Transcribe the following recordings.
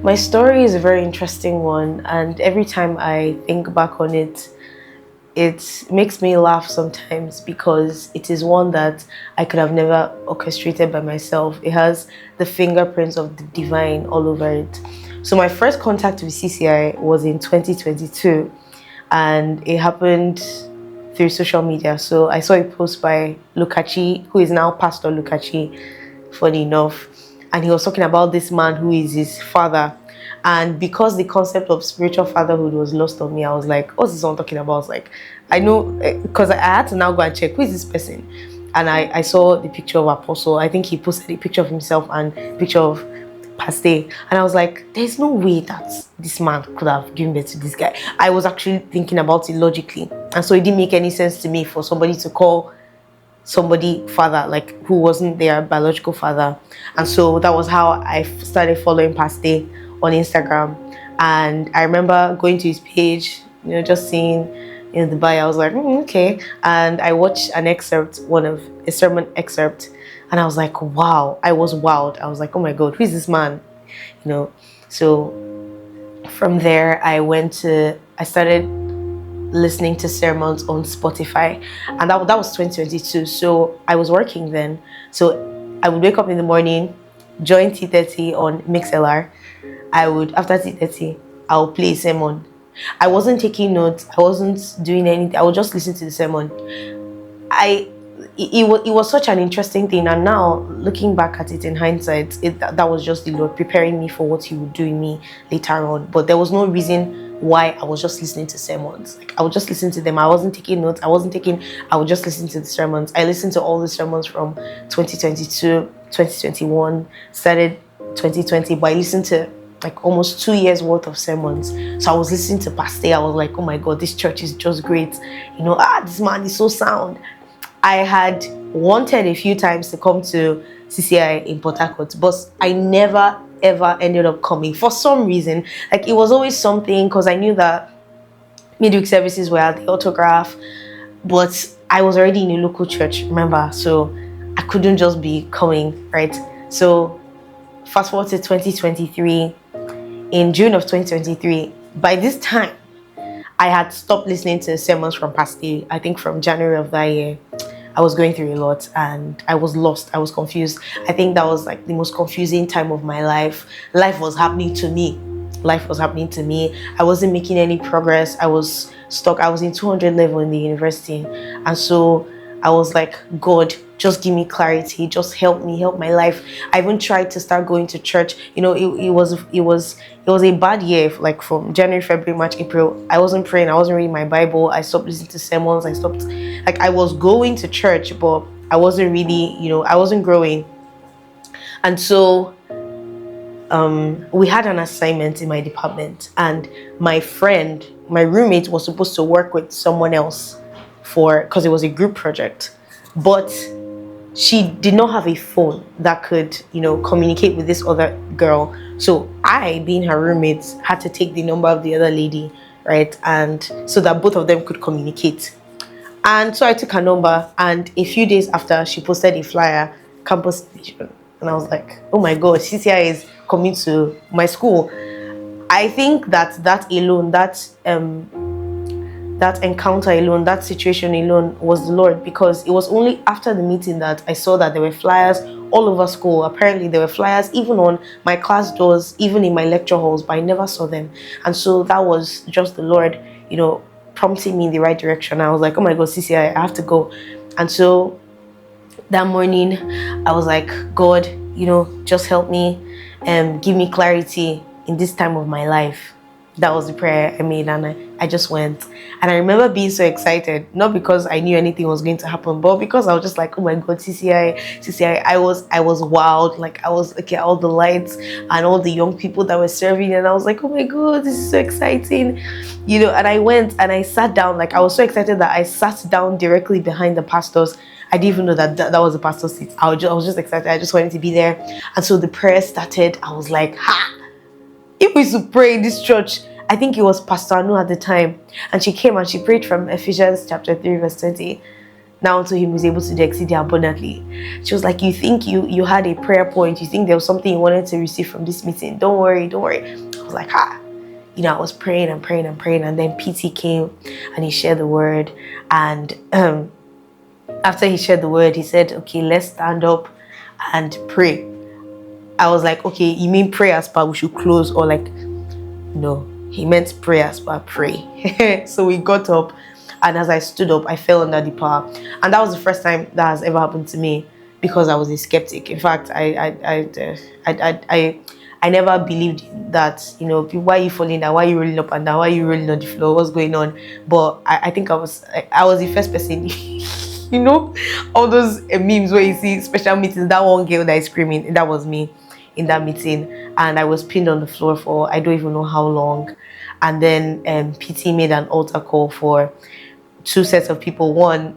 My story is a very interesting one, and every time I think back on it, it makes me laugh sometimes because it is one that I could have never orchestrated by myself. It has the fingerprints of the divine all over it. So my first contact with CCI was in 2022, and it happened through social media. So I saw a post by Lukachi, who is now Pastor Lukachi, funny enough, and he was talking about this man who is his father. And because the concept of spiritual fatherhood was lost on me, I was like, what's this one talking about? I was like, I know, because I had to now go and check, who is this person? And I saw the picture of Apostle. I think he posted a picture of himself and a picture of Pastor. And I was like, there's no way that this man could have given birth to this guy. I was actually thinking about it logically. And so it didn't make any sense to me for somebody to call somebody father, like who wasn't their biological father. And so that was how I started following Pastor on Instagram. And I remember going to his page, just seeing the bio. I was like, okay. And I watched an excerpt, a sermon excerpt, and I was like, wow. I was wowed. I was like, oh my God, who is this man? So from there I started listening to sermons on Spotify, and that was 2022. So I was working then. So I would wake up in the morning, join T30 on MixLR. After T30, I would play a sermon. I wasn't taking notes. I wasn't doing anything. I would just listen to the sermon. It was such an interesting thing. And now, looking back at it in hindsight, that was just the Lord preparing me for what He would do in me later on. But there was no reason why I was just listening to sermons. Like, I would just listen to them. I wasn't taking notes. I would just listen to the sermons. I listened to all the sermons from 2022, 2021, started 2020, but I listened to like almost 2 years worth of sermons. So I was listening to Pastor. I was like, oh my God, this church is just great. This man is so sound. I had wanted a few times to come to CCI in Portharcourt, but I never ever ended up coming for some reason. Like, it was always something, because I knew that midweek services were at the Autograph, but I was already in a local church, remember? So I couldn't just be coming, right? So fast forward to 2023. In June of 2023, by this time, I had stopped listening to sermons from Pastor. I think from January of that year, I was going through a lot and I was lost. I was confused. I think that was like the most confusing time of my life. Life was happening to me. I wasn't making any progress. I was stuck. I was in 200 level in the university. And so I was like, God, just give me clarity. Just help me, help my life. I even tried to start going to church. It was a bad year. Like from January, February, March, April, I wasn't praying. I wasn't reading my Bible. I stopped listening to sermons. I was going to church, but I wasn't really, I wasn't growing. And so we had an assignment in my department, and my roommate was supposed to work with someone else because it was a group project, but she did not have a phone that could, communicate with this other girl. So I, being her roommate, had to take the number of the other lady, right? And so that both of them could communicate. And so I took her number, and a few days after, she posted a flyer, campus vision. And I was like, oh my God, CCI is coming to my school. I think that alone, that encounter alone, that situation alone was the Lord, because it was only after the meeting that I saw that there were flyers all over school. Apparently there were flyers even on my class doors, even in my lecture halls, but I never saw them. And so that was just the Lord, prompting me in the right direction. I was like, oh my God, CCI, I have to go. And so that morning I was like, God, just help me and give me clarity in this time of my life. That was the prayer I made, and I just went. And I remember being so excited, not because I knew anything was going to happen, but because I was just like, oh my God, CCI. I was wild. Like, I was looking at all the lights and all the young people that were serving, and I was like, oh my God, this is so exciting. And I went and I sat down. Like, I was so excited that I sat down directly behind the pastors. I didn't even know that was the pastor's seat. I was just excited. I just wanted to be there. And so the prayer started. I was like, if we should pray in this church. I think it was Pastor Anu at the time, and she came and she prayed from Ephesians chapter 3 verse 20, now unto him who's able to do exceeding abundantly. She was like, you think you had a prayer point, you think there was something you wanted to receive from this meeting, don't worry. I was like, I was praying and praying and praying, and then PT came and he shared the word. And after he shared the word, he said, okay, let's stand up and pray. I was like, okay, you mean pray as per we should close, or like, no, he meant pray as per pray. So we got up, and as I stood up, I fell under the power. And that was the first time that has ever happened to me, because I was a skeptic. In fact, I never believed that, why are you falling down? Why are you rolling up and down? Why are you rolling on the floor? What's going on? But I think I was the first person. All those memes where you see special meetings, that one girl that is screaming, that was me in that meeting. And I was pinned on the floor for I don't even know how long. And then PT made an altar call for two sets of people. One,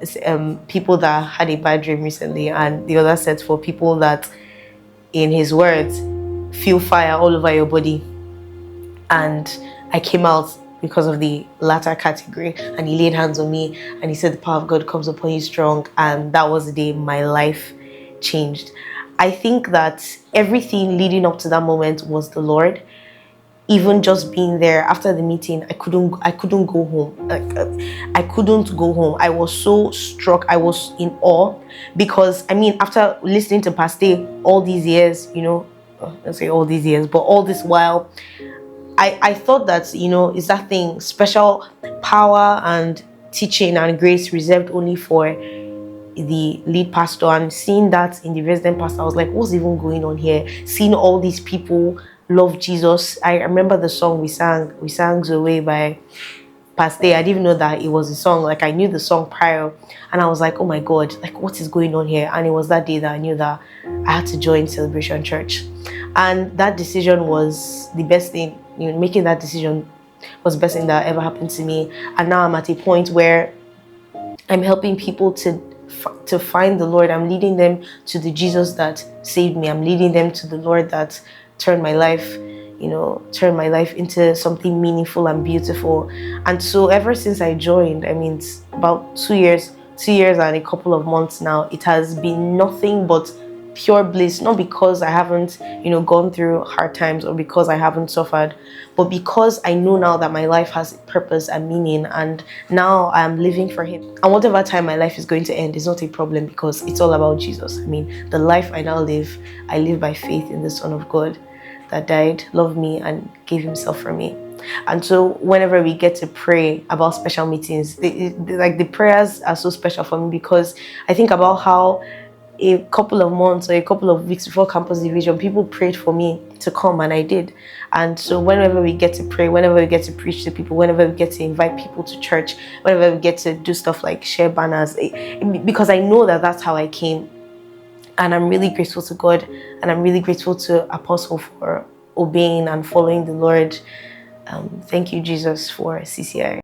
people that had a bad dream recently, and the other set for people that, in his words, feel fire all over your body. And I came out because of the latter category, and he laid hands on me and he said the power of God comes upon you strong. And that was the day my life changed. I think that everything leading up to that moment was the Lord. Even just being there after the meeting, I couldn't go home. I couldn't go home. I was so struck. I was in awe, because after listening to Pastor all these years, let's say all these years, but all this while, I thought that, is that thing special power and teaching and grace reserved only for the lead pastor. And seeing that in the resident pastor, I was like, what's even going on here? Seeing all these people love Jesus. I remember the song we sang Zoe by Pastor. I didn't even know that it was a song. Like, I knew the song prior, and I was like, oh my God, like, what is going on here? And it was that day that I knew that I had to join Celebration Church. And that decision was the best thing. Making that decision was the best thing that ever happened to me. And now I'm at a point where I'm helping people to find the Lord. I'm leading them to the Jesus that saved me. I'm leading them to the Lord that turned my life into something meaningful and beautiful. And so ever since I joined, it's about 2 years and a couple of months now, it has been nothing but pure bliss. Not because I haven't gone through hard times, or because I haven't suffered, but because I know now that my life has purpose and meaning, and now I'm living for him. And whatever time my life is going to end is not a problem, because it's all about Jesus. The life I now live, I live by faith in the Son of God that died, loved me, and gave himself for me. And so whenever we get to pray about special meetings, the prayers are so special for me, because I think about how a couple of months or a couple of weeks before campus division, people prayed for me to come, and I did. And so whenever we get to pray, whenever we get to preach to people, whenever we get to invite people to church, whenever we get to do stuff like share banners, because I know that that's how I came. And I'm really grateful to God, and I'm really grateful to Apostle for obeying and following the Lord. Thank you, Jesus, for CCI.